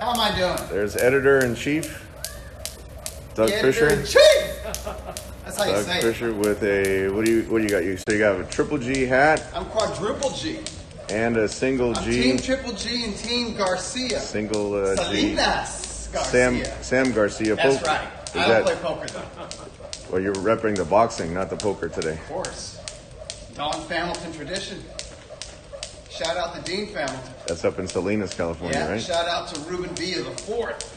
How am I doing? There's editor-in-chief, Doug Fisher. Editor-in-chief! That's how you Doug say Fisher it. with a, what do you got? So you got a triple G hat I'm quadruple G. and a single I'm G. Team Triple G and Team Garcia. Single G. Salinas Garcia. Sam Garcia. That's right. I don't play poker though. Well, you're repping the boxing, not the poker today. Of course. Don Hamilton tradition. Shout out the Dean family. That's up in Salinas, California, Yeah, right? shout out to Ruben Villa the fourth.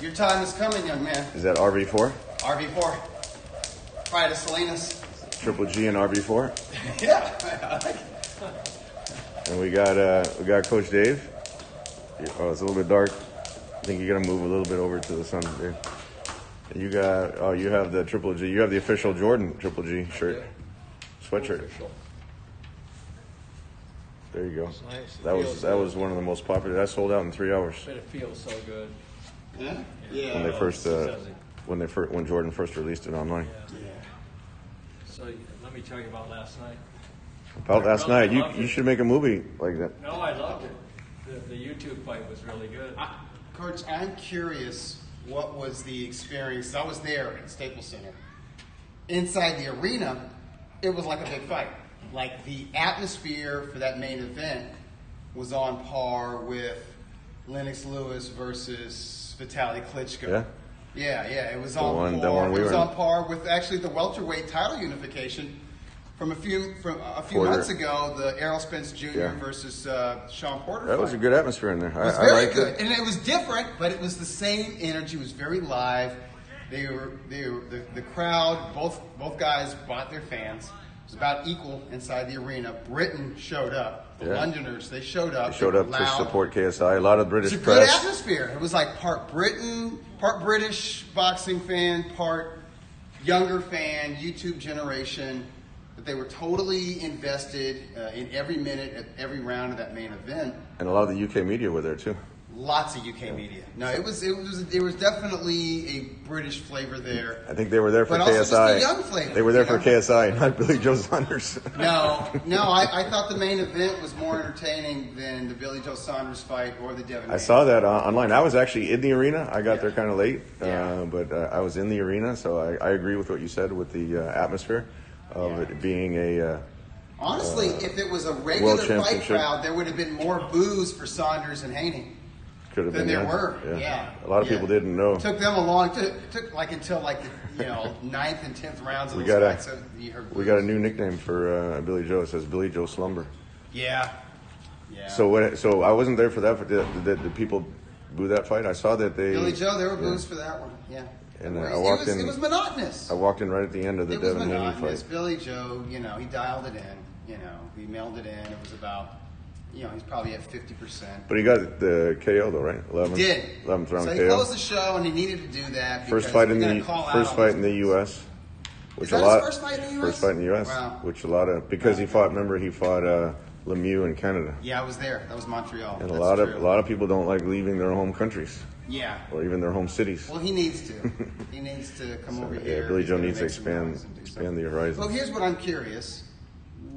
Your time is coming, young man. Is that RV4? RV4. Pride of Salinas. Triple G and RV4. Yeah. I like it. And we got Coach Dave. Oh, it's a little bit dark. I think you got to move a little bit over to the sun, Dave. And you have the Triple G. You have the official Jordan Triple G shirt, sweatshirt. There you go. Nice. That was one of the most popular. That sold out in 3 hours. But it feels so good. Yeah? When they first when Jordan first released it online. Yeah. So let me tell you about last night. About last night, you should make a movie like that. No, I loved it. The YouTube fight was really good. Coach, I'm curious, what was the experience? I was there at Staples Center. Inside the arena, it was like a big fight. Like the atmosphere for that main event was on par with Lennox Lewis versus Vitaly Klitschko. Yeah. Yeah, it was The on one par. we It was were- on par with actually the welterweight title unification from a few Porter. months ago. The Errol Spence Jr. Yeah. versus Sean Porter. That was fight. a good atmosphere in there. It was I very liked good, it. and it was different, but it was the same energy. It was very live. The crowd. Both guys bought their fans. It was about equal inside the arena. Britain showed up. The Yeah. Londoners, they showed up. They showed up to loud. support KSI. A lot of British It's a good press. atmosphere. It was like part Britain, part British boxing fan, part younger fan, YouTube generation. But they were totally invested in every minute, at every round of that main event. And a lot of the UK media were there too. Lots of UK media. No, it was definitely a British flavor there. I think they were there for But also KSI. just a young flavor, They were there you for know? KSI, not Billy Joe Saunders. No, I thought the main event was more entertaining than the Billy Joe Saunders fight or the Devin. I saw that online. I was actually in the arena. I got Yeah. there kind of late, Yeah. but I was in the arena, so I agree with what you said with the atmosphere of Yeah. it being a. Honestly, if it was a regular World fight Championship. crowd, there would have been more boos for Saunders and Haney Could have than been there yeah. were. Yeah. A lot of people didn't know. Took them a long. Took like until like the 9th and 10th rounds of We those got a- fights. So you heard We got a new nickname for Billy Joe. It says Billy Joe Slumber. Yeah. Yeah. So I wasn't there for that. Did people boo that fight? I saw that they. Billy Joe, there were boos for that one. Yeah. And it I walked in. It was monotonous. I walked in right at the end of the It was Devin Haney monotonous. fight. Billy Joe, he dialed it in. He mailed it in. It was about, he's probably at 50%. But he got the KO though, right? 11th, He did. 11th round So he KO. closed the show, and he needed to do that. First because fight in we're the gonna call out first on fight this in the business. U.S. Which Is that a lot. his first fight in the US? First fight in the U.S. Wow. Which a lot of because he fought. Remember, he fought Lemieux in Canada, Yeah, I was there. That was Montreal. and That's a lot true. of people don't like leaving their home countries Yeah. or even their home cities. Well, he needs to. He needs to come over here. Yeah, Billy He's Joe gonna needs to make some noise and do expand something. the horizon. Well, here's what I'm curious.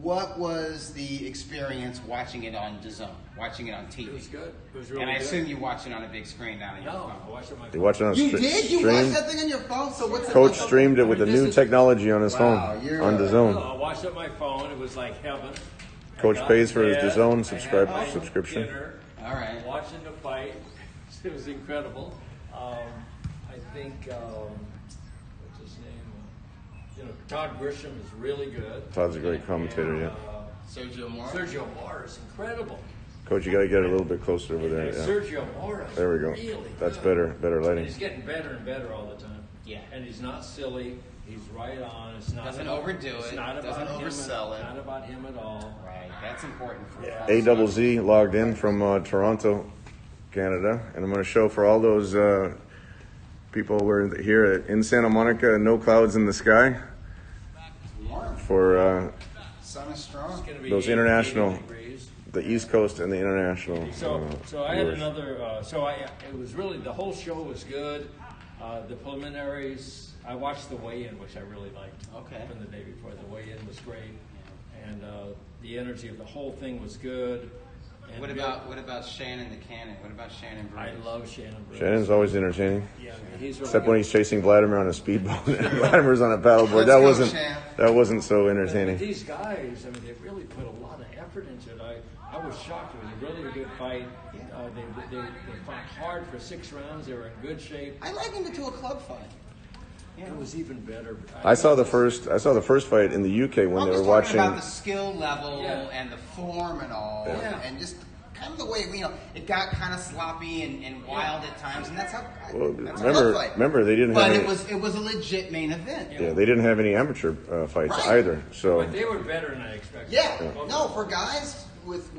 What was the experience watching it on DAZN, watching it on TV? It was good. It was really And I good. assume you watched it on a big screen down in your No, phone. I watched it on my You phone. watch it on You stre- did? You stream. watched that thing on your phone? So what's it Coach like? streamed it with the I mean, new this is- technology on his Wow, phone you're on a- the No, zone. I watched it on my phone. It was like heaven. Coach I got pays in for his bed, DAZN I had my subscription. dinner, All right. watching the fight. It was incredible. I think what's his name? Todd Grisham is really good. Todd's a great commentator, yeah. Sergio Mora? Sergio Mora is incredible. Coach, you got to get a little bit closer over there. And Yeah. Sergio Mora is There we go. really That's good. better And lighting. he's getting better and better all the time. Yeah. And he's not silly. He's right on. It's not Doesn't about, overdo it's it. Not about Doesn't him. oversell it. Not about him at all. Right. That's important for AZZ logged in from Toronto, Canada, and I'm going to show for all those people who are here in Santa Monica, no clouds in the sky for Sun is strong. It's going to be Those 80 international- degrees. the East Coast and the international. So I had viewers. another. It was really the whole show was good. The preliminaries. I watched the weigh-in, which I really liked. Okay. From the day before, the weigh-in was great, and the energy of the whole thing was good. What about Shannon the Cannon? What about Shannon Bruce? I love Shannon Bruce. Shannon's always entertaining. Yeah, he's really Except when good. he's chasing Vladimir on a speedboat and Vladimir's on a paddleboard. That wasn't so entertaining. But these guys, I mean, they really put a lot of effort into it. I was shocked. It was a really good fight. They fought hard for 6 rounds. They were in good shape. I likened it to a club fight. It was even better. I saw the first fight in the UK when they were watching. About the skill level and the form and all, and just kind of the way it got kind of sloppy and wild at times, and that's how. That's a club fight. Remember, they didn't. But have it was a legit main event. Yeah, they didn't have any amateur fights either. So. But they were better than I expected. Yeah, no, for guys with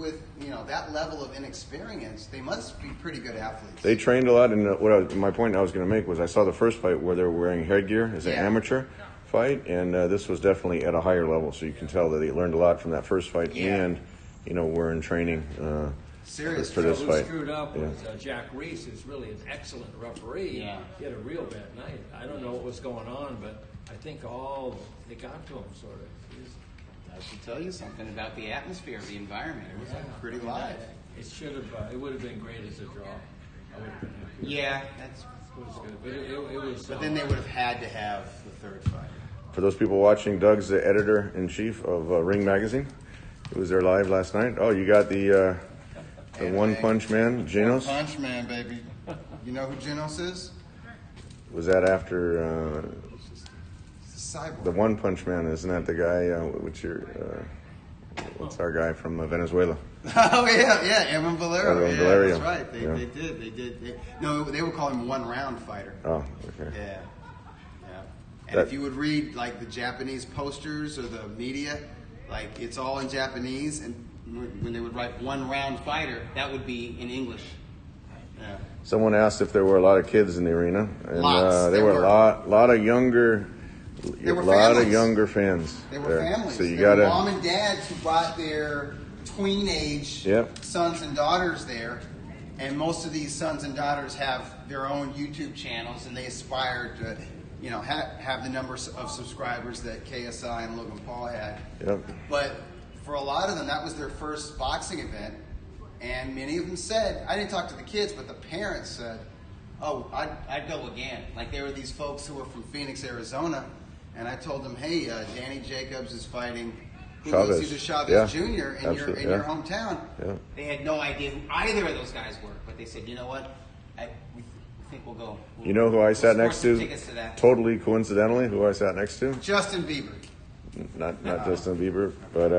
that level of inexperience, they must be pretty good athletes. They trained a lot, and my point I was going to make was I saw the first fight where they were wearing headgear as an amateur fight, and this was definitely at a higher level. So you can tell that they learned a lot from that first fight, and were in training for this who fight. Screwed up was Jack Reese, who's really an excellent referee. Yeah. He had a real bad night. I don't know what was going on, but I think they got to him sort of. I should tell you something about the atmosphere, the environment. It was pretty live. It would have been great as a draw. I would have been happy. Yeah, It was good, but it was. But then they would have had to have the third fight. For those people watching, Doug's the editor-in-chief of Ring Magazine. He was there live last night. Oh, you got the One Punch Man, Genos? One Punch Man, baby. You know who Genos is? Was that after Cyborg. the One Punch Man? Isn't that the guy? What's our guy from Venezuela? Oh yeah, Evan Valero. Evan Valerio. That's right. They did. They would call him one round fighter. Oh, okay. Yeah. And if you would read like the Japanese posters or the media, like it's all in Japanese, and when they would write one round fighter, that would be in English. Yeah. Someone asked if there were a lot of kids in the arena, and Lots. there were a lot of younger. There were a lot families. of younger fans. They were there. families. So you There got were mom and dads who brought their tween-age sons and daughters there, and most of these sons and daughters have their own YouTube channels, and they aspire to, have the numbers of subscribers that KSI and Logan Paul had. Yep. But for a lot of them, that was their first boxing event, and many of them said, I didn't talk to the kids, but the parents said, oh, I'd go again. Like there were these folks who were from Phoenix, Arizona, and I told them, hey, Danny Jacobs is fighting Chavez Jr. in your hometown. Yeah. They had no idea who either of those guys were, but they said, you know what, we think we'll go. You know who I sat next to? Tickets to that. Totally coincidentally, who I sat next to? Justin Bieber. Not Justin Bieber, but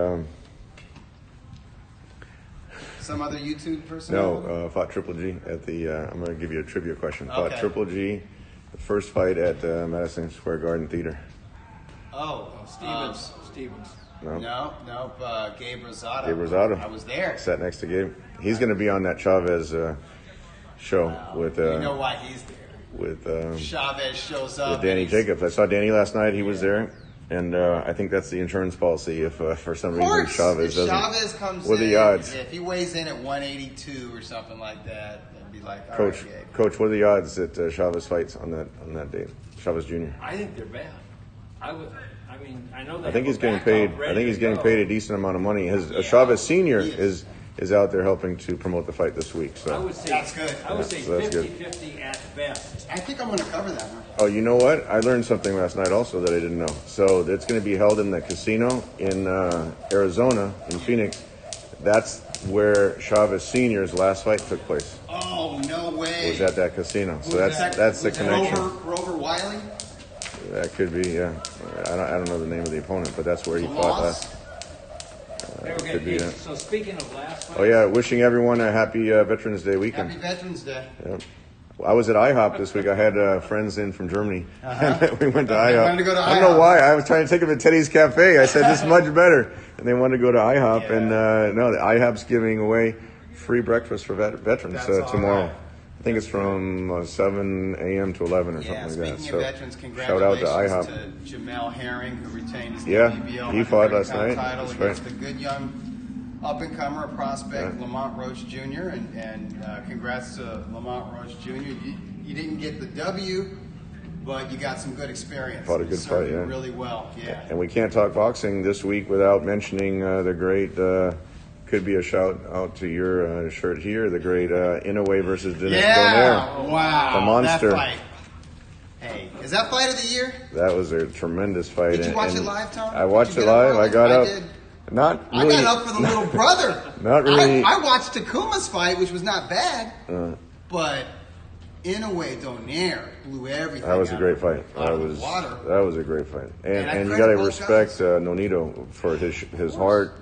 Some other YouTube person? no, fought Triple G at the. I'm going to give you a trivia question. Okay. Fought Triple G, the first fight at Madison Square Garden Theater. Stevens. No. Gabe Rosado. Gabe Rosado. I was there. Sat next to Gabe. He's going to be on that Chavez show with. You know why he's there. With Chavez shows up. with Danny Jacobs. I saw Danny last night. He was there. And I think that's the insurance policy if for some reason Chavez doesn't. Chavez comes what are in, the odds? if he weighs in at 182 or something like that, it'd be like, all Coach, right, Gabe. Coach, what are the odds that Chavez fights on that date? Chavez Jr. I think they're bad. I know that. I think he's getting paid. I think he's getting paid a decent amount of money. Chavez Sr. is out there helping to promote the fight this week. So I would say That's good. I would say So that's good. 50-50 at best. I think I'm going to cover that one. Oh, you know what? I learned something last night also that I didn't know. So it's going to be held in the casino in Arizona, in Phoenix. That's where Chavez Sr.'s last fight took place. Oh, no way. Was at that casino. So that's the connection. Grover Wiley? That could be, yeah. I don't know the name of the opponent, but that's where he fought last. Could be that. So speaking of last fight, Oh yeah, wishing everyone a happy Veterans Day weekend. Happy Veterans Day. Yep. I was at IHOP this week. I had friends in from Germany. And we went to IHOP. wanted to go to I don't know IHOP. why. I was trying to take them to Teddy's Cafe. I said, this is much better. And they wanted to go to IHOP. And no, the IHOP's giving away free breakfast for veterans That's all tomorrow. right. I think it's from 7 a.m. to 11 or something like that. Speaking of veterans, shout out to congratulations IHOP. to Jamel Herring, who retained his Yeah, WBO he fought last 130-pound night. title That's against right. the good young up-and-comer prospect Lamont Roach Jr. And congrats to Lamont Roach Jr. You didn't get the W, but you got some good experience. Fought a You good served fight, yeah. really well, yeah. And we can't talk boxing this week without mentioning the great could be a shout out to your shirt here, the great Inoue versus Donaire. Yeah, wow, the monster. That fight. Hey, is that fight of the year? That was a tremendous fight. Did you watch it live, Tony? I watched it live. I got up. Did. Not really. I got up for the little brother. Not really. I watched Takuma's fight, which was not bad, but Inoue Donaire blew everything. That was a great fight. Out of the water. That was a great fight. And you credit got to both respect guys. Nonito for his heart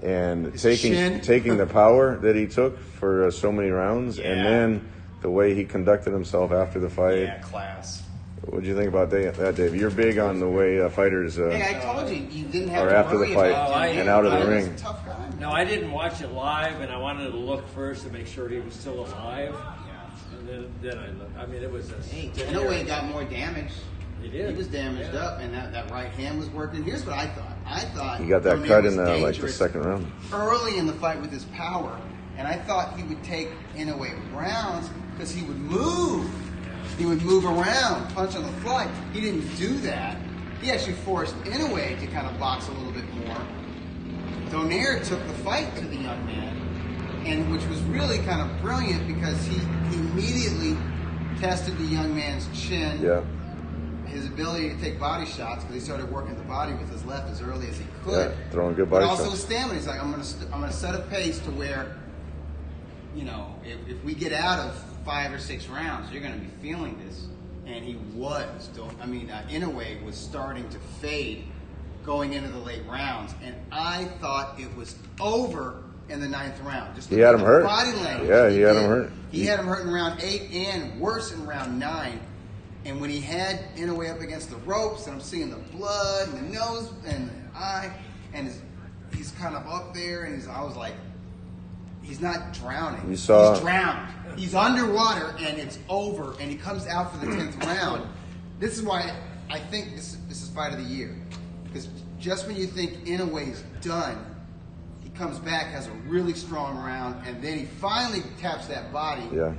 and His taking chin. taking the power that he took for so many rounds, Yeah. and then the way he conducted himself after the fight. Yeah, class. What do you think about that, Dave? You're big on the way fighters Hey, I told you didn't have are to after worry the fight about him. and out of the He was ring. a tough guy. No, I didn't watch it live, and I wanted to look first to make sure he was still alive. And then I looked. I mean, it was a Hey, Inoue got more damage. He did. He was damaged Yeah. up, and that right hand was working. Here's what I thought. I thought He got that Donaire cut was in the dangerous second round. early in the fight with his power, and I thought he would take Inoue rounds because he would move. He would move around, punch on the fly. He didn't do that. He actually forced Inoue to kind of box a little bit more. Donaire took the fight to the young man, and which was really kind of brilliant because he immediately tested the young man's chin. Yeah. His ability to take body shots because he started working the body with his left as early as he could. Yeah, throwing good body but also shots. his stamina. He's like, I'm gonna set a pace to where, if we get out of 5 or 6 rounds, you're gonna be feeling this. And he was. Inoue was starting to fade going into the late rounds, and I thought it was over in the 9th round. Just He had him the hurt. Body language. Yeah, he had him hurt. He had him hurt in round 8 and worse in round 9. And when he had Inoue up against the ropes, and I'm seeing the blood and the nose and the eye, and he's kind of up there, and I was like, he's not drowning. You saw- He's drowned. He's underwater, and it's over, and he comes out for the 10th round. This is why I think this is fight of the year. Because just when you think Inoue's done, he comes back, has a really strong round, and then he finally taps that body. Yeah.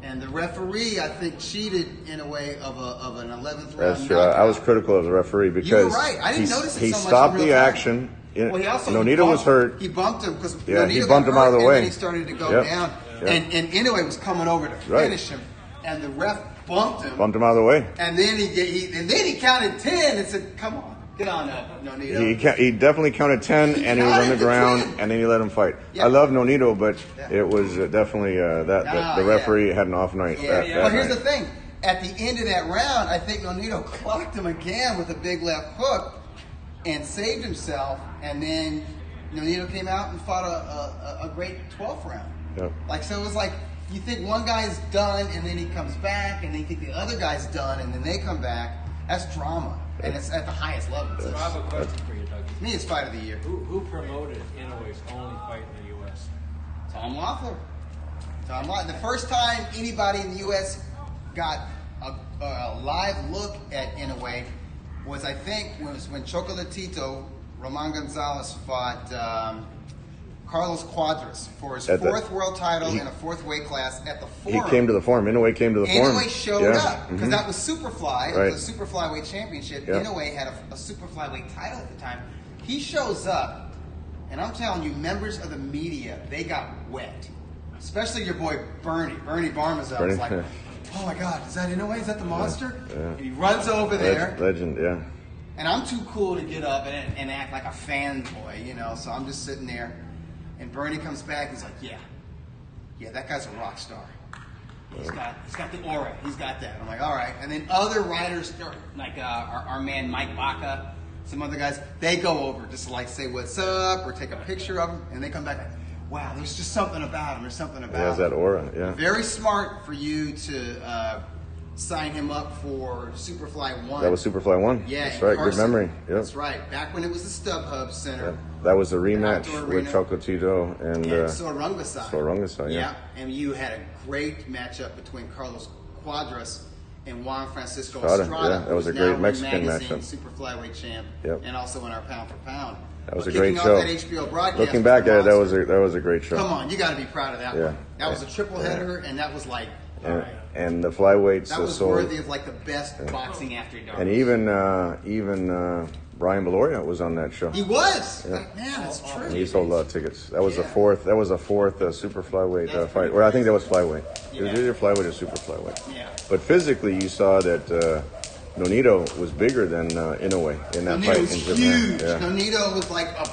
And the referee, I think, cheated in a way of an 11th round. That's true. I was critical of the referee because You were right. I didn't notice it he so much stopped in real the time. action. Well, he also Nonito was hurt. He bumped him because Yeah, Nonito he got bumped him out of the hurt, way. And then he started to go Yep. down, Yep. and Inoue was coming over to Right. finish him, and the ref bumped him. Bumped him out of the way. And then he counted 10 and said, "Come on, get on up, Nonito." He definitely counted 10, He and he was on the counted to ground, 10. and then he let him fight. Yeah. I love Nonito, but Yeah. it was definitely the referee had an off night. Yeah, that But here's night. the thing. At the end of that round, I think Nonito clocked him again with a big left hook and saved himself. And then Nonito came out and fought a great 12th round. Yep. So it was like you think one guy's done and then he comes back, and then you think the other guy's done and then they come back. That's drama, and it's at the highest level. So I have a question for you, Dougie. To me, it's fight of the year. Who promoted Inoue's only fight in the U.S.? Tom Loeffler. The first time anybody in the U.S. got a live look at Inoue was, I think, when Chocolatito, Roman Gonzalez, fought Carlos Cuadras for his 4th world title in a 4th weight class at the Forum. He came to the Forum. Inoue came to the Forum. Inoue showed up because that was Superfly. Right. It was a super flyweight championship. Yep. Inoue had a super flyweight title at the time. He shows up, and I'm telling you, members of the media, they got wet. Especially your boy Bernie Barmazel was like, "Oh my God, is that Inoue? Is that the monster?" Yeah. And he runs over there. Legend, yeah. And I'm too cool to get up and act like a fanboy, so I'm just sitting there. And Bernie comes back, he's like, yeah, that guy's a rock star. He's got the aura. He's got that. I'm like, all right. And then other writers, like our man Mike Baca, some other guys, they go over just to like say what's up or take a picture of him, and they come back like, wow, there's just something about him. There's something about him. He has that aura, yeah. Very smart for you to sign him up for Superfly 1. That was Superfly 1. Yeah, That's right. Carson. Good memory. Yep. That's right. Back when it was the StubHub Center. Yep. That was a rematch Outdoor with arena. Chocolatito and Sorungasai. Sorungasai, yeah. And you had a great matchup between Carlos Cuadras and Juan Francisco Estrada, Estrada. yeah, that was who's a great now Mexican Ring Magazine matchup. Super flyweight champ, Yep. and also in our pound for pound. That was But a great kicking show. off that HBO broadcast Looking was back the at it, that monster. was a great show. Come on, you got to be proud of that Yeah. one. That was a triple header, and that was like, all right. And the flyweights That was sold. worthy of like the best boxing after dark. And even Brian Beloria was on that show. He was. Yeah. Man, that's true. And he sold a lot of tickets. That was the fourth. That was the fourth super flyweight That's fight. pretty Or I think that was flyweight. It was Yeah. either flyweight or super flyweight. Yeah. But physically, you saw that Nonito was bigger than Inoue in that Nonito fight was in Japan. huge. Yeah. Nonito was like a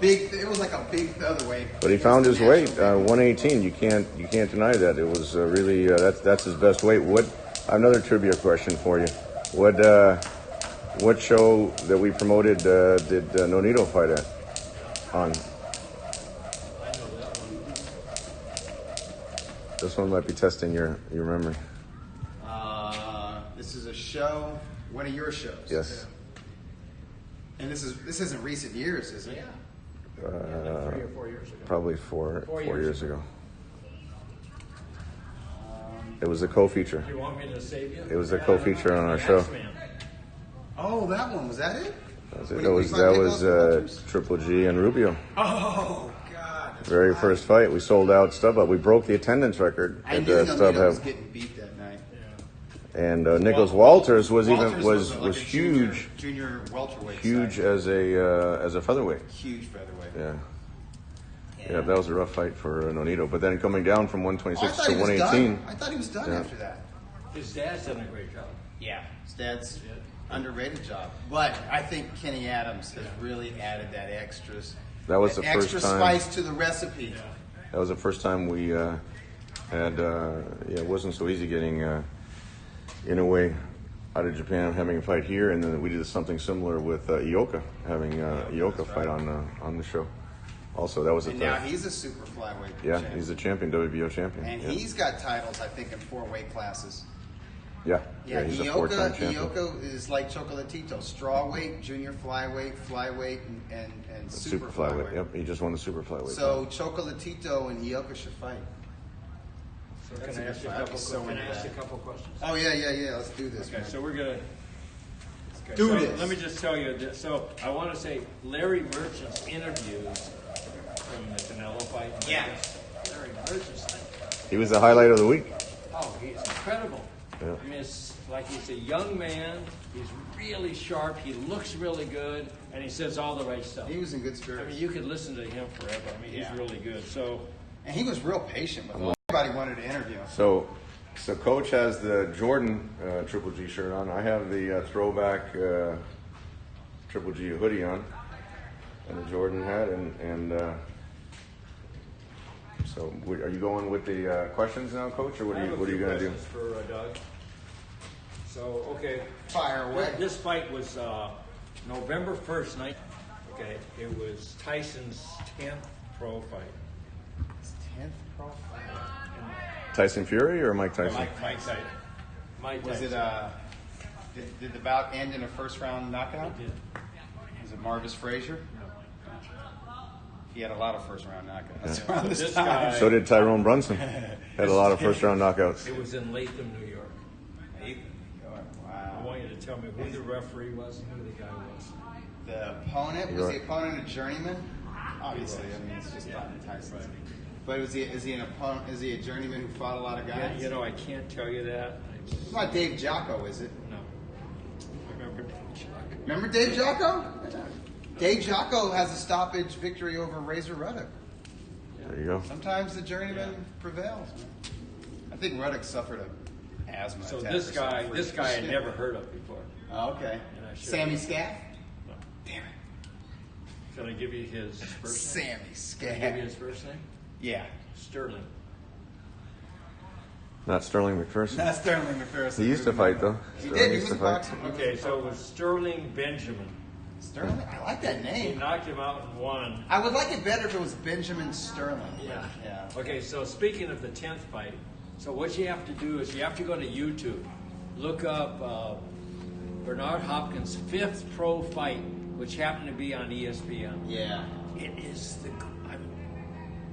big. It was like a big featherweight. But he found his weight, 118. You can't deny that. It was really that's his best weight. I have another trivia question for you. What show that we promoted did Nonito fight on? I know that one. This one might be testing your memory. This is a show. One of your shows. Yes. And this isn't recent years, is it? Yeah. Like 3 or 4 years ago. Probably four Four years years ago. It was a co-feature. You want me to save you? It was a co-feature on our show. X-Man. Oh, that one. Was that it? That was Triple G and Rubio. Oh God. that's Very right. first fight. We sold out StubHub. We broke the attendance record I at knew Nonito was StubHub. getting beat that night. And Nicholas Walters was Walters was like a huge, Junior welterweight. huge side. as a featherweight. Huge featherweight. Yeah. Yeah, that was a rough fight for Nonito. But then coming down from Oh, I 126 thought to he was 118. done. I thought he was done Yeah. after that. His dad's done a great job. Yeah, his dad's underrated job. But I think Kenny Adams has really added that That was the first extra time. spice to the recipe. That was the first time we had. It wasn't so easy getting Inoue out of Japan, having a fight here, and then we did something similar with Ioka, having Ioka fight on the show. Also, that was a And now he's a super flyweight champion. he's a champion, WBO champion. And yeah. he's got titles, I think, in 4 weight classes. Yeah, Yeah, he's a 4-time champion. Ioka is like Chocolatito. Strawweight, junior flyweight, and super flyweight. Yep, he just won the super flyweight. So Chocolatito and Ioka should fight. So That's can a I ask you a good fight. couple? So Can I into ask you a that. couple questions? Oh yeah. Let's do this. Okay, man. so we're gonna Do so this. Let me just tell you this. So I want to say Larry Merchant's interviews from the Canelo fight. in Yeah. Vegas. Larry Merchant's. He was the highlight of the week. Oh, he's incredible. Yeah. I mean, it's like he's a young man. He's really sharp. He looks really good, and he says all the right stuff. He was in good I spirits. mean, you could listen to him forever. I mean, Yeah. he's really good. So And he was real patient with him. Everybody wanted to interview him. So Coach has the Jordan Triple G shirt on. I have the throwback Triple G hoodie on, and the Jordan hat, and so are you going with the questions now, Coach, or what I are have a you few going to do? questions for Doug. So okay, Fire away. this fight was November 1st, okay, it was Tyson's 10th pro fight. His 10th pro fight. Tyson Fury or Mike Tyson? Mike Tyson. Mike Was Tyson. it? Did the bout end in a first round knockout? It did. Was it Marvis Frazier? No. He had a lot of first round knockouts Yeah. around this This time. guy- So did Tyrone Brunson. Had a lot of first round knockouts. It was in Latham, New York. I Wow. want you to tell me who the referee was and who the guy was. The opponent was Right. the opponent a journurman? Obviously, I mean it's just not Tyson. Right. But is he an opponent? Is he a journeyman who fought a lot of Yeah, guys? you know, I can't tell you that. It's not Dave Jocko, is it? No. I remember Chuck. Remember Dave Jocko? Dave Jocko has a stoppage victory over Razor Ruddock. There you go. Sometimes the journeyman prevails. I think Ruddock suffered a asthma So attack. this or guy, something. this guy I never heard of before. Oh, okay. And I should- Sammy Scaff? No. Damn it. Can I give you his first name? Sammy Can I give you Scaff. his first name? Yeah. Sterling. Not Sterling McPherson. Not Sterling McPherson. He used to fight though. He Sterling did. He used was to a fight. boxer. Okay, so it was Sterling Benjamin. Sterling? I like that He name. knocked him out in one. I would like it better if it was Benjamin Sterling. Yeah. Yeah. Okay, so speaking of the 10th fight, so what you have to do is you have to go to YouTube, look up Bernard Hopkins' 5th pro fight, which happened to be on ESPN. Yeah. It is the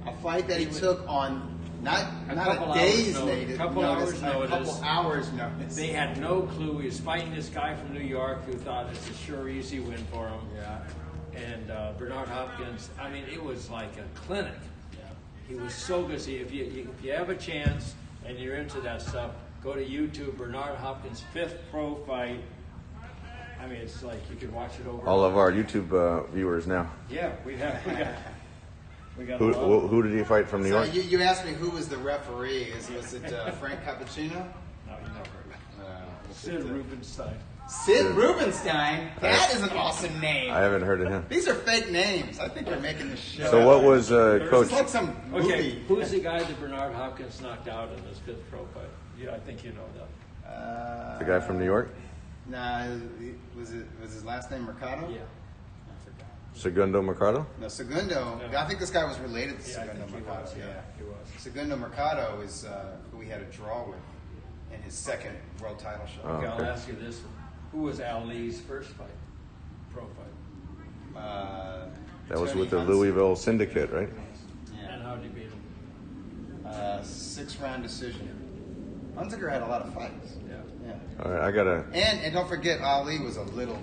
A fight that he took on not couple a day's hours notice, notice, couple hours a notice. couple hours notice. They had no clue. He was fighting this guy from New York who thought it's a sure easy win for him. Yeah. And Bernard Hopkins, I mean, it was like a clinic. He was so good. See, if you have a chance and you're into that stuff, go to YouTube, Bernard Hopkins' 5th pro fight. I mean, it's like you could watch it over. All of our YouTube viewers now. Yeah, we got Who did he fight from New So York? you asked me who was the referee. Was it Frank Cappuccino? No, you never. Sid Rubenstein. Sid Rubenstein? That is an awesome name. I haven't heard of him. These are fake names. I think you're making this show. So what was Coach? It's like some movie. Okay, who's the guy that Bernard Hopkins knocked out in his 5th pro fight? Yeah, I think you know that. The guy from New York? Nah, was his last name Mercado? Yeah. Segundo Mercado? No, Segundo. No. I think this guy was related to Yeah, I Segundo think he Mercado. was. Yeah, he was. Segundo Mercado is who he had a draw with in his 2nd world title shot. Okay, okay. I'll ask you this one. Who was Ali's first fight? Pro fight. That was Tony with the Hunsicker. Louisville Syndicate, right? And how did he beat him? 6-round decision. Hunsicker had a lot of fights. Yeah. Yeah. All right, I gotta. And don't forget, Ali was a little.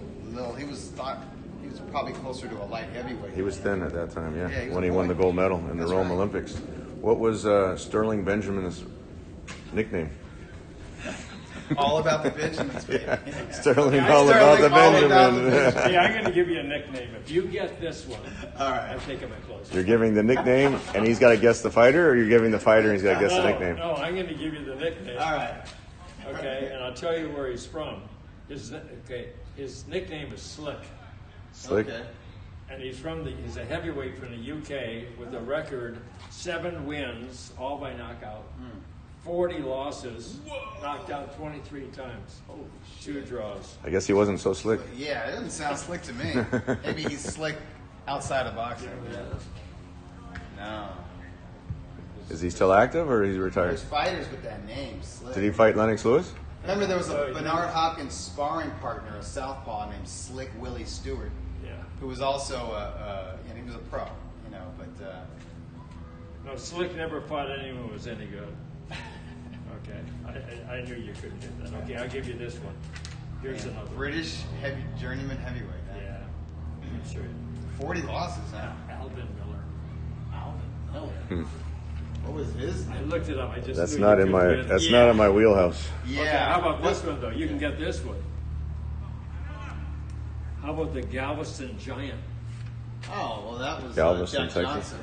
He was probably closer to a light heavyweight. He was thin at that time, yeah, Yeah, he was when he a won boy. the gold medal in the That's Rome right. Olympics. What was Sterling Benjamin's nickname? all about the Benjamins, baby. Sterling, Yeah, all about the Sterling, all about the Benjamin. Hey, I'm going to give you a nickname. If you get this one, All right. I'm taking it close. You're giving the nickname, and he's got to guess the fighter, or you're giving the fighter and he's got to guess the No, nickname? no, I'm going to give you the nickname. All right. Okay, and I'll tell you where he's from. His nickname is Slick, Slick. Okay. and he's a heavyweight from the UK with a record 7 wins, all by knockout, 40 losses, knocked out 23 times, 2 draws. I guess he wasn't so slick. Yeah, it doesn't sound slick to me. Maybe he's slick outside of boxing. No. Is he still active, or he's retired? There's fighters with that name, Slick. Did he fight Lennox Lewis? Remember, there was a Bernard Hopkins sparring partner, a southpaw named Slick Willie Stewart, Yeah. who was also he was a pro, but No, Slick never fought anyone who was any good. Okay, I knew you couldn't get that. Okay, I'll give you this one. Here's another one. British journeyman heavyweight. Huh? Yeah, I'm sure. 40 losses, huh? Alvin Miller. Alvin Miller. What was his I name? looked it up. I just That's knew not you in couldn't my. get it. That's Yeah. not in my wheelhouse. Yeah. Okay, how about this one though? You can get this one. How about the Galveston Giant? Oh, well, that was Galveston, Jack Texas. Johnson.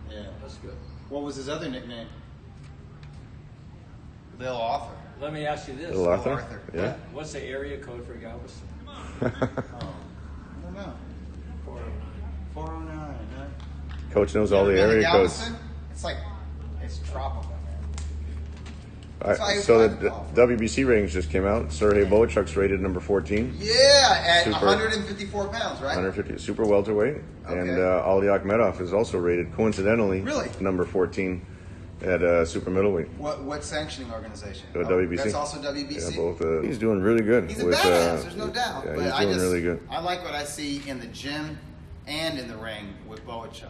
Yeah. That's good. What was his other nickname? Lil Arthur. Let me ask you this. Little Arthur? Arthur. Yeah. What's the area code for Galveston? I don't know. 409. 409, huh? Coach knows all the You ever been to area codes. Galveston? It's tropical, man. All right, That's why so you the WBC ratings just came out. Sergey Bohachuck's rated number 14, Yeah, at Super. 154 pounds, right? 150, super welterweight, and Okay. Ali Akhmedov is also rated, coincidentally, Really? number 14 at super middleweight. What sanctioning organization? The WBC. That's also WBC? Yeah, both. He's doing really good. He's a badass, there's no doubt. Yeah, but he's I doing really good. I like what I see in the gym and in the ring with Bohachuck.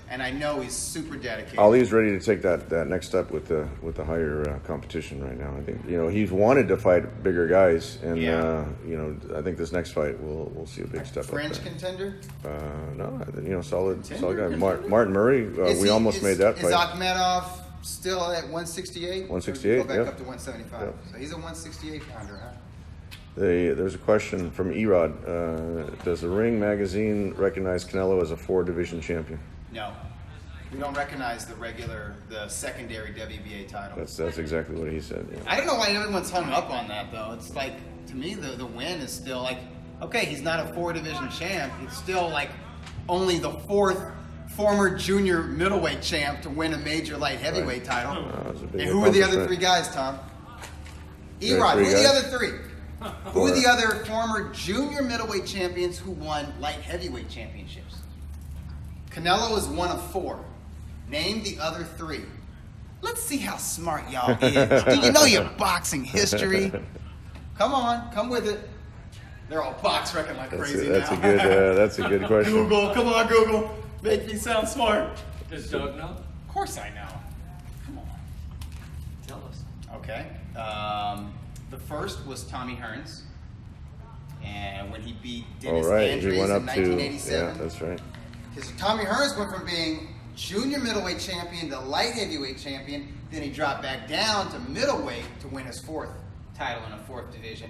And I know he's super dedicated. Ali's ready to take that next step with the higher competition right now. I think he's wanted to fight bigger guys, and Yeah. I think this next fight we'll see a big step French up there. contender? No, solid Contender? guy. Martin Murray. We almost made that Is fight. Akhmedov still at 168? 168, Or go back yep. up to 175. Yep. So he's a 168 pounder, huh? There's a question from Erod. Does the Ring magazine recognize Canelo as a 4-division champion? No. We don't recognize the secondary WBA title. That's exactly what he said. Yeah. I don't know why everyone's hung up on that, though. It's like, to me, the win is still like, okay, he's not a 4-division champ. It's still like only the 4th former junior middleweight champ to win a major light heavyweight title. It's a big And who are the other accomplishment. 3 guys, Tom? There are Erod, 3 who are the guys? other 3? Who are the other former junior middleweight champions who won light heavyweight championships? Canelo is one of 4. Name the other 3. Let's see how smart y'all is. Do you know your boxing history? Come on, come with it. They're all box wrecking like crazy That's now. that's a good question. Google, come on, Google. Make me sound smart. Does Doug know? Of course I know. Come on. Tell us. Okay. The first was Tommy Hearns. And when he beat Dennis All right, Andrews he went up in to 1987. yeah, that's right. Because Tommy Hearns went from being junior middleweight champion to light heavyweight champion. Then he dropped back down to middleweight to win his 4th title in a 4th division.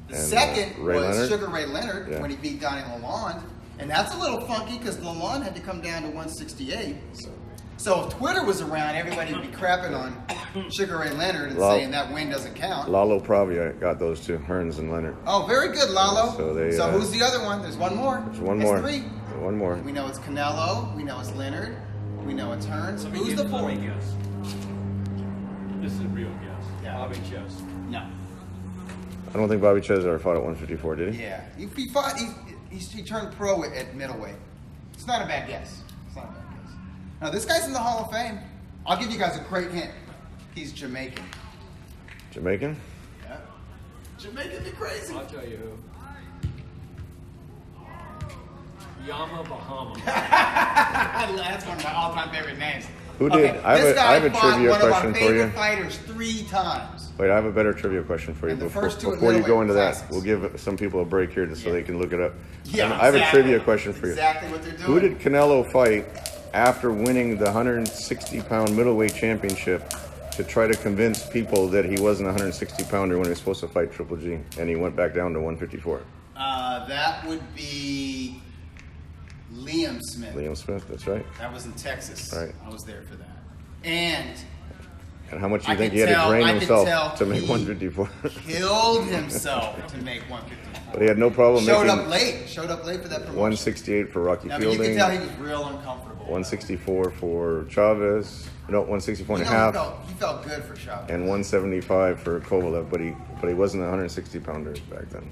The and, second Ray was Leonard? Sugar Ray Leonard Yeah. when he beat Donnie Lalonde. And that's a little funky because Lalonde had to come down to 168. So if Twitter was around, everybody would be crapping on Sugar Ray Leonard and saying that win doesn't count. Lalo probably got those two, Hearns and Leonard. Oh, very good, Lalo. So who's the other one? There's one more. There's one That's more. 3. One more. We know it's Canelo. We know it's Leonard. We know it's Hearns. Let me Who's the let me 4th? guess. This is a real guess. Yeah. Bobby Chess. No. I don't think Bobby Ches ever fought at 154, did he? Yeah. He fought. He turned pro at middleweight. It's not a bad guess. It's not a bad guess. Now this guy's in the Hall of Fame. I'll give you guys a great hint. He's Jamaican. Jamaican? Yeah. Jamaican be crazy. I'll tell you who. Yama Bahama. That's one of my all-time favorite names. Who did? I have a trivia one question of our for you. favorite fighters 3 times. Wait, I have a better trivia question for you. And the Before first two at you go into that, middleweight we'll give some people a break here just so they can look it up. Yeah, And I have a exactly. trivia question for you. Exactly what they're doing. Who did Canelo fight after winning the 160-pound middleweight championship to try to convince people that he wasn't a 160-pounder when he was supposed to fight Triple G, and he went back down to 154? That would be Liam Smith. Liam Smith, that's right. That was in Texas. Right. I was there for that. And how much do you I think could he had tell- to drain I could himself tell to make he 154? killed himself to make 154. But he had no problem Showed making up late. Showed up late for that promotion. 168 for Rocky I mean, you Fielding, could tell he was real uncomfortable. 164 for Chavez, no, 164 and a You know, half, he felt good for Chavez. and 175 for Kovalev, but he wasn't a 160 pounder back then.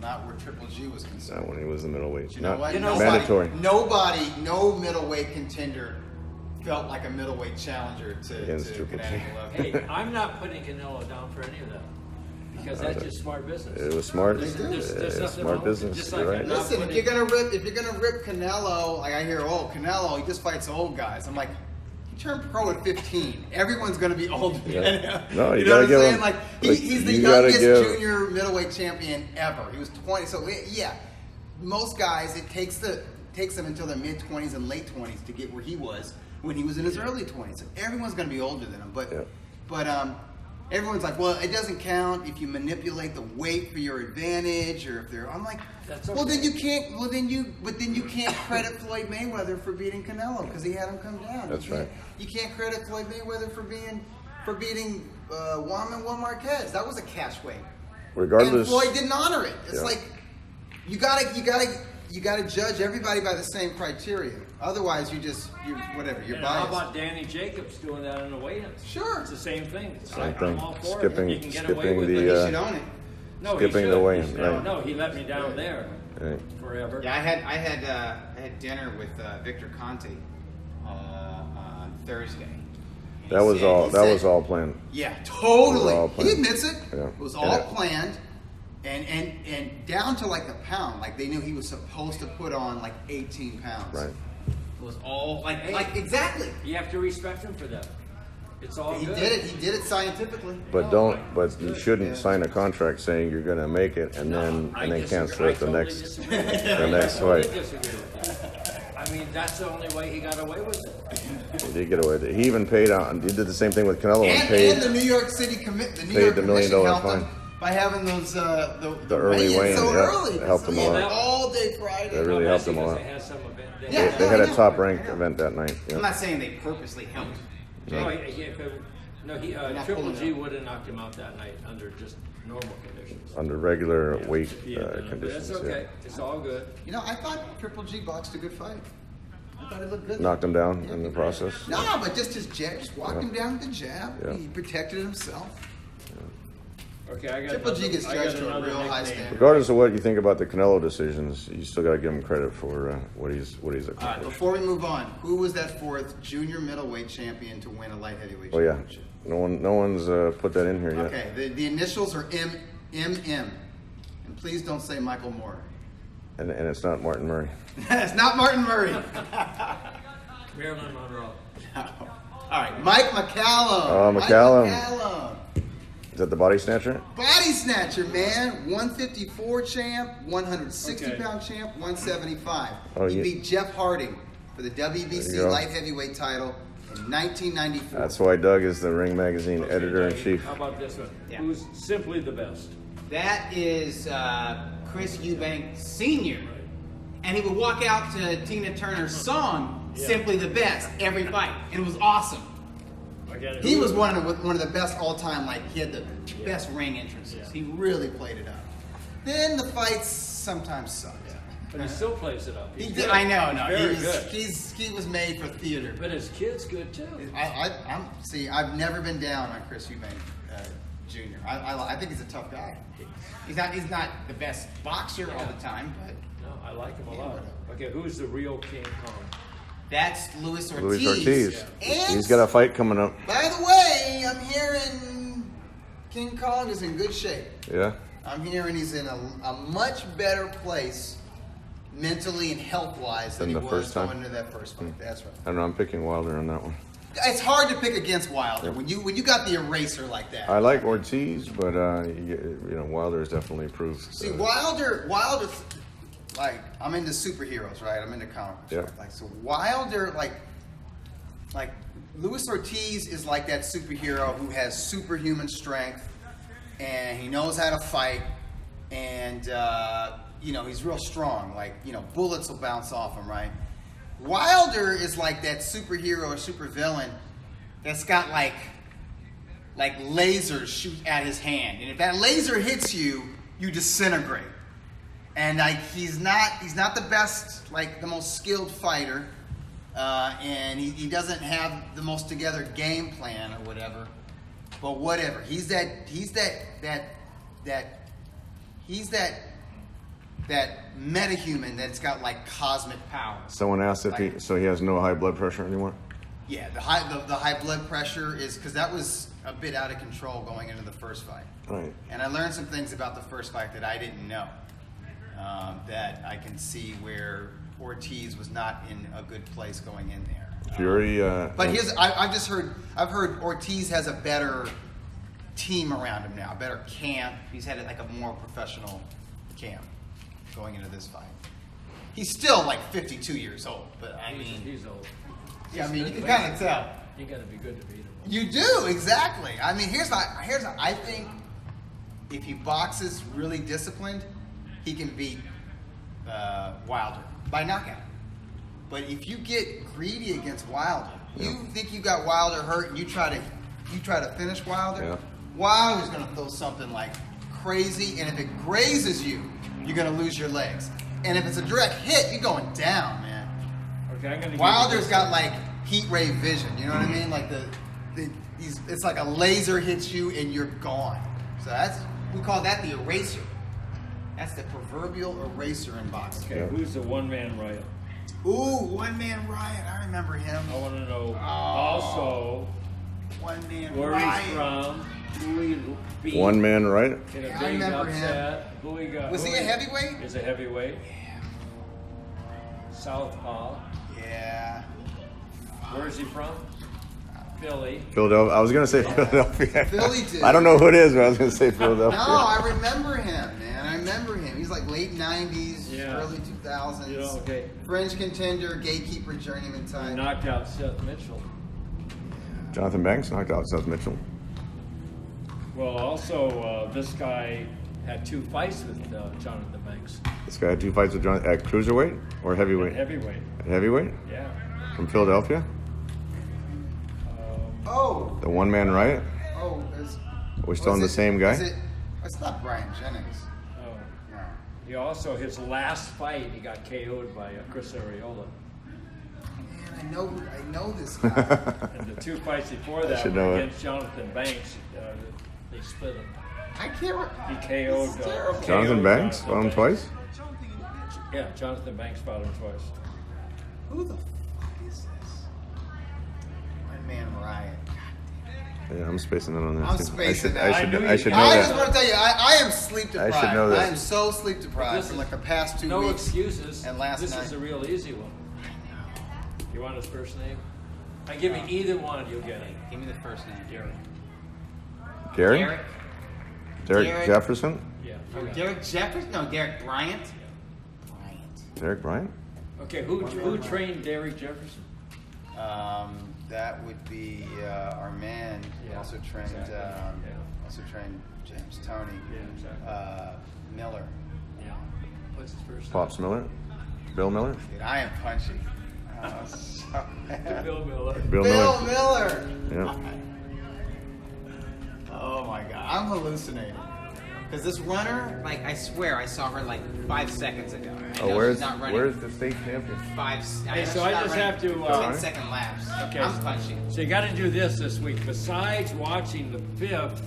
Not where Triple G was concerned. Not when he was the middleweight. You know Not what? mandatory. No middleweight contender felt like a middleweight challenger to Against Triple G. Canelo. Hey, I'm not putting Canelo down for any of that. Because that's just smart business. It was smart. There's It's nothing smart wrong- business. just You're like right. I'm not Listen, if putting- you're gonna rip Canelo, like I hear, Canelo, he just fights old guys. I'm like, he turned pro at 15. Everyone's gonna be older than him. No, you know gotta what I'm give saying? him- Like like, he's the you gotta youngest give- junior middleweight champion ever. He was 20. So yeah, most guys it takes them until their mid 20s and late 20s to get where he was when he was in his early 20s. So everyone's gonna be older than him, but everyone's like, well, it doesn't count if you manipulate the weight for your advantage, or if they're. I'm like, That's well, okay. then you can't. Well, then you can't credit Floyd Mayweather for beating Canelo because he had him come down. That's right. You can't credit Floyd Mayweather for beating Juan Marquez. That was a cash weight. Regardless, And Floyd didn't honor it. It's Yeah. like you gotta judge everybody by the same criteria. Otherwise, you're And how biased. about Danny Jacobs doing that in the weigh-ins? Sure. It's the same thing. It's Same like, thing. I'm all for Skipping- it. You can get skipping away with the, it. You should own it. No, he skipping should. the weigh-in, He should. right. No, he let me down there right. forever. Yeah, I had dinner with Victor Conte on Thursday. And That he was said- all. he That said- was all planned. Yeah, It was totally. all He planned. admits it. Yeah. It was And all it- planned, and down to like the pound. Like they knew he was supposed to put on like 18 pounds. Right. It was all like Hey. exactly. You have to respect him for that. It's all He good. did it. He did it scientifically. But you good. shouldn't sign a contract saying you're going to make it and then cancel it the next. disagree with that. the next I totally fight. disagree with that. I mean, that's the only way he got away with it. He did get away with it. He even paid on. He did the same thing with Canelo and And paid the New York City the New paid York the $1 million Commission helped fine. him by having those the early weigh-ins weigh-in, so yeah. early. It helped So them he a had lot. all day Friday. They really helped him a Because lot. They had some event. Yeah. They had I a know. top ranked event that night. I'm Yeah. not saying they purposely helped. No, Triple G would have knocked him out that night under just normal conditions. Under regular weight If he had done it. But conditions. That's okay. It's all good. You know, I thought Triple G boxed a good fight. I thought he looked good. Knocked him down in the process. No, but just his jab, just walked him down with the jab. Yeah. He protected himself. Okay, I got Triple G gets I got judged to a another real high nickname. standard. Regardless of what you think about the Canelo decisions, you still got to give him credit for what he's All right, accomplished. before we move on, who was that fourth junior middleweight champion to win a light heavyweight Oh yeah, championship? no one's put that in here yet. Okay, the initials are MM. And please don't say Michael Moore. And it's not Martin Murray. It's not Martin Murray. Marilyn Monroe. All right, Mike McCallum. Oh, Mike McCallum. McCallum. Is that the body snatcher? Body snatcher, man. 154 champ, 160-pound champ, 175. Oh, he yeah. beat Jeff Harding for the There you WBC go. light heavyweight title in 1994. That's why Doug is the Ring Magazine editor-in-chief. How about this one? Yeah. Who's simply the best? That is Chris Eubank Sr. And he would walk out to Tina Turner's song, Simply the Best, every fight. And it was awesome. Again, He was one of the best all time. Like he had the best ring entrances. Yeah. He really played it up. Then the fights sometimes sucked. But he still plays it up. He He's did. good. I know. No, Very he good. was made for theater. But his kid's good too. See, I've never been down on Chris Eubank Jr. I think he's a tough guy. He's not the best boxer all the time, but No, I like him a lot. whatever. Okay, who's the real King Kong? that's Luis Ortiz. Luis Ortiz. And He's got a fight coming up. by the way, I'm hearing King Kong is in good shape. Yeah. I'm hearing he's in a much better place mentally and health-wise than Than he the was first time? going into that first fight. That's right. I don't know. I'm picking Wilder on that one. It's hard to pick against Wilder when you got the eraser like that. I like Ortiz, but Wilder has definitely proved. See, Wilder's like, I'm into superheroes, right? I'm into comics. Yeah. Right? Like, so Wilder, like Luis Ortiz is like that superhero who has superhuman strength, and he knows how to fight, and he's real strong. Like, bullets will bounce off him, right? Wilder is like that superhero or supervillain that's got like lasers shoot at his hand, and if that laser hits you, you disintegrate. And like he's not the best, like the most skilled fighter, and he doesn't have the most together game plan or whatever. But whatever, he's that metahuman that's got like cosmic power. Someone asked if he has no high blood pressure anymore. Yeah, the high blood pressure is because that was a bit out of control going into the first fight. Right. And I learned some things about the first fight that I didn't know. That I can see where Ortiz was not in a good place going in there. Fury. But I've heard Ortiz has a better team around him now, a better camp. He's had like a more professional camp going into this fight. He's still like 52 years old, but I mean, He's old. yeah, I mean, you can kind of tell. You got to be good to beat him. You do, exactly. I mean, I think if he boxes really disciplined, he can beat Wilder by knockout. But if you get greedy against Wilder, you think you got Wilder hurt, and you try to finish Wilder. Yeah. Wilder's going to throw something like crazy, and if it grazes you, you're going to lose your legs. And if it's a direct hit, you're going down, man. Okay, I'm going to. Wilder's got like heat ray vision. You know what I mean? Like it's like a laser hits you and you're gone. So we call that the eraser. That's the proverbial eraser in boxing. Okay, who's the one-man riot? Ooh, One Man Riot. I remember him. I want to know Oh. also One Man where Riot. he's from, who he beat One man, right? in a Yeah, I big remember him. upset. Who he got? Was he a heavyweight? He's a heavyweight. Yeah. Southpaw. Yeah. Where is he from? Philly. Philadelphia. I was gonna say Philadelphia. Philly dude. I don't know who it is, but I was gonna say Philadelphia. No, I remember him, man. I remember him. He's like late 90s, Yeah. early 2000s. You know, okay. Fringe contender, gatekeeper, journeyman He type. knocked out Seth Mitchell. Jonathan Banks knocked out Seth Mitchell. Well, also, this guy had 2 fights with Jonathan Banks. This guy had 2 fights with John at cruiserweight or heavyweight. Heavyweight. At heavyweight Yeah. from Philadelphia. Oh, The one man riot. We're still on the same guy. It's not Brian Jennings. Oh. No. He also, his last fight, he got KO'd by Chris Arreola. Man, I know this guy. And the 2 fights before that should were know it. against Jonathan Banks. They split him. I can't He remember. KO'd. terrible. Jonathan Banks fought him twice. Yeah, Jonathan Banks fought him twice. Who the fuck is this? One Man Riot. Yeah, I'm spacing out on that. I'm too. spacing out. I should know I just that. want to tell you, I am sleep deprived. I should know that. I am so sleep deprived This for is- like the past 2 No weeks. excuses. And last this night. is a real easy one. You want his first name? I give you either one, you'll get it. Give me the first name. Derek. Gary? Derek. Derek Derek. Jefferson? Yeah. Or you got it. Derek Jefferson? No, Derek Bryant. Bryant. Derek Bryant? Okay, who trained Derek Jefferson? That would be our man. Yeah, Also trained. exactly. Also trained James Toney. Yeah, exactly. Miller. Yeah. What's his first name? Pops Miller, Bill Miller, Dude, I am punchy. Oh, so bad. Bill Miller. Bill Bill Miller. Miller. Yeah. Oh my God, I'm hallucinating. Because this runner, like, I swear I saw her like 5 seconds ago. I know Oh, she's not running where's the state champion? Hey, so I just have to, 10-second laps. Okay. I'm punchy. So you got to do this week. Besides watching the 5th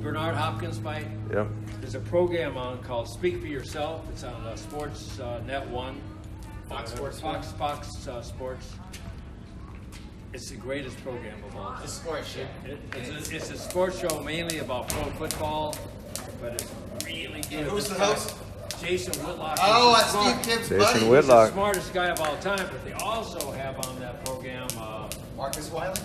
Bernard Hopkins fight, Yep. there's a program on called Speak for Yourself. It's on Sports Net 1. Fox Sports Fox Sports. It's the greatest program of all time. It's sports shit. It's a sports show mainly about pro football, but it's really good. Who's the host? Jason Whitlock. Oh, He's the that's smart- Steve Kibb's Jason buddy. He's the Whitlock. smartest guy of all time, but they also have on that program Marcus Wiley.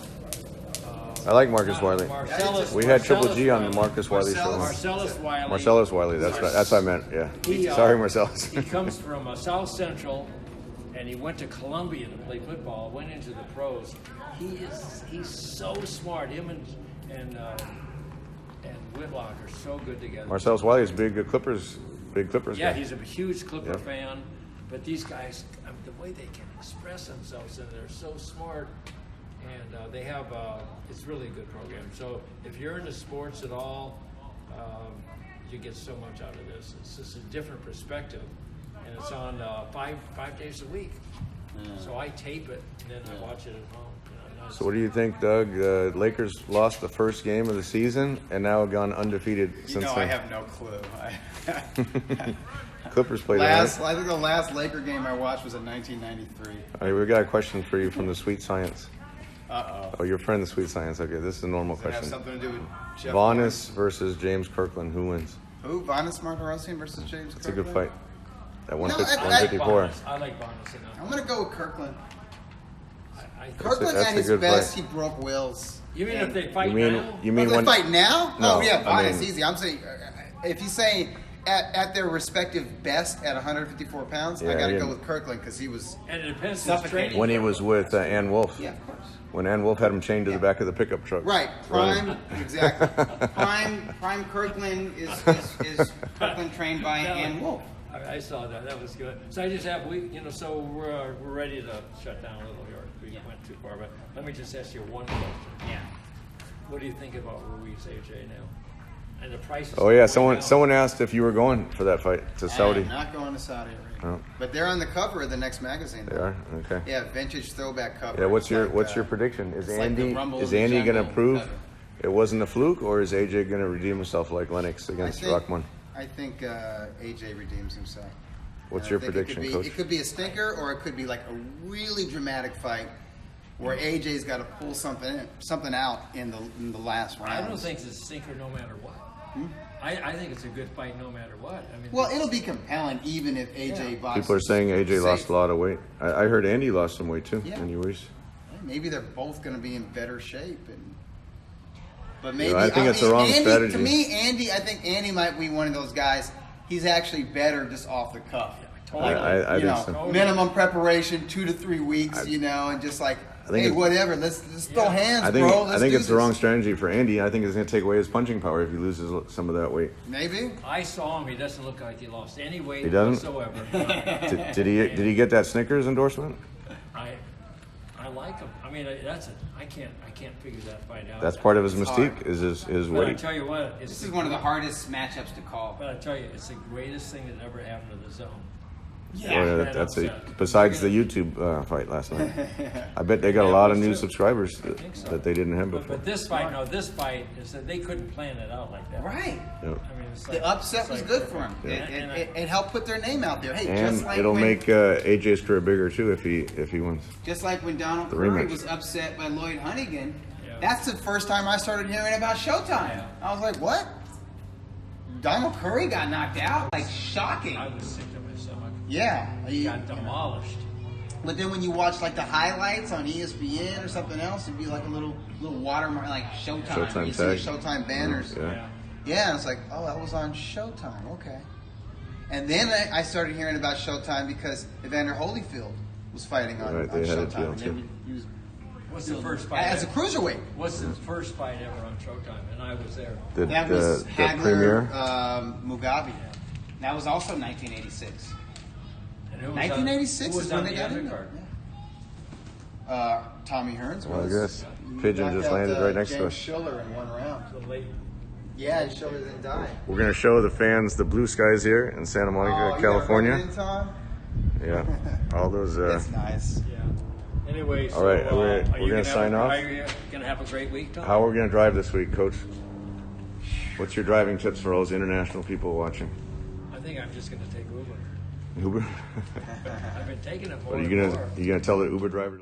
I like Marcus Wiley. Marcellus. We had Triple G on the Wiley. Marcus Wiley show. Marcellus Wiley. Marcellus Wiley. That's what I meant. Yeah. He, Sorry, Marcellus. He comes from South Central, and he went to Columbia to play football. Went into the pros. He's so smart. Him and Whitlock are so good together. Marcellus Wiley is big Clippers Yeah, guy. he's a huge Clipper Yep. fan. But these guys, the way they can express themselves, and they're so smart, and they have, it's really a good program. So if you're into sports at all, you get so much out of this. It's just a different perspective, and it's on 5 days a week. So I tape it, and then I watch it at home. You know, nice. So what do you think, Doug? Lakers lost the first game of the season and now gone undefeated You since know, then. I have no clue. Clippers played I tonight. think the last Laker game I watched was in 1993. All right, we got a question for you from the Sweet Science. Uh-oh. Oh, your friend, the Sweet Science. Okay, this is a normal Does it have question. something to do with Jeff Vaughnus versus James Kirkland. Who wins? Who? Vaughnus Martirosyan versus James It's a good fight. At I- 154. Bonus. I like Bonus enough. I'm going to go with Kirkland. I think- Kirkland that's at a his good best, fight. he broke wills. You mean if And- they fight You mean now? you mean But they when? fight now? No, Oh, yeah, I Vaughnus, mean- easy. I'm saying, if he's saying at their respective best at 154 pounds, I Yeah, got to yeah. go with Kirkland because he was. And it depends who's Suffocating. training. When he was with Ann Wolf. Yeah, of course. When Ann Wolf had him chained to the back of the pickup truck. Right, Running. prime, exactly. Prime Kirkland is Kirkland trained by Ann Wolf. I saw that. That was good. So I just have so we're ready to shut down a little here. We went too far, but let me just ask you one question. Yeah. What do you think about Ruiz AJ now? And the price. Oh yeah, someone asked if you were going for that fight to Saudi. I'm not going to Saudi Arabia. Oh. But they're on the cover of the next magazine. They are? Okay. Yeah, vintage throwback cover. Yeah, what's It's your like, what's your prediction? Is it's like the Andy Rumble is of the Andy gonna Jungle prove cover. it wasn't a fluke, or is AJ gonna redeem himself like Lennox against Rockman? I think AJ redeems himself. What's And your I think prediction, Coach? It could be a stinker, or it could be like a really dramatic fight where AJ's got to pull something out in the last round. I don't think it's a stinker no matter what. I think it's a good fight no matter what. I mean, Well, it'll be compelling even if AJ boxes. People are saying AJ safe. lost a lot of weight. I heard Andy lost some weight too. Yeah. Andy Ruiz. Maybe they're both going to be in better shape, but maybe I think it's the wrong Andy, strategy. To me, I think Andy might be one of those guys. He's actually better just off the cuff. I You think know, so. minimum preparation, 2 to 3 weeks. And just like, I think hey, it's- whatever. Let's throw hands, I think bro. Let's I think do it's the this. wrong strategy for Andy. I think it's going to take away his punching power if he loses some of that weight. Maybe. I saw him. He doesn't look like he lost any weight He doesn't? whatsoever. Did he get that Snickers endorsement? I like him. I mean, I can't figure that fight out. That's part of his It's mystique. hard. Is his But I weight? tell you what, This is one of the hardest matchups to call. But I tell you, it's the greatest thing that ever happened to the zone. Oh, yeah, that that's upset. besides the YouTube fight last night. I bet they got a lot of new subscribers think so. that they didn't have before. But this fight is that they couldn't plan it out like that. Right. Yep. I mean, it's like, The upset it's was like good perfect. for him. Yeah. It helped put their name out there. Hey, And just like it'll when, make AJ's career bigger too if he wins. just like when Donald The Curry rematch. was upset by Lloyd Hunnigan. Yeah. That's the first time I started hearing about Showtime. I was like, what? Donald Curry got knocked out? Like, shocking. I was sick to my stomach. Yeah. He got demolished. But then when you watch like the highlights on ESPN or something else, it'd be like a little watermark, like Showtime. Showtime You see the tag. Showtime banners. Yeah. Yeah, and it's like, oh, that was on Showtime. Okay. And then I started hearing about Showtime because Evander Holyfield was fighting on, Right, on they had a Showtime. deal, And too. then he was What's the first fight? as a cruiserweight. What's the first fight ever on Showtime? And I was there. That was the Hagler, premiere. Mugabe. That was also 1986. And who was 1986 who was is when on they the got in undercard? there. Tommy Hearns Well, I was. guess He Pigeon knocked just out, landed right next to James us. Schiller in one round. The late. Yeah, Schiller didn't die. We're gonna show the fans the blue skies here in Santa Monica, Oh, you got California. it in time? Yeah, all those. That's nice. Yeah. Anyway, so All right, we're are you gonna sign off. Are you gonna have a great week, Tom? How are we gonna drive this week, Coach? What's your driving tips for all those international people watching? I think I'm just gonna take Uber. Uber? I've been taking it more Are and you more. gonna tell the Uber driver?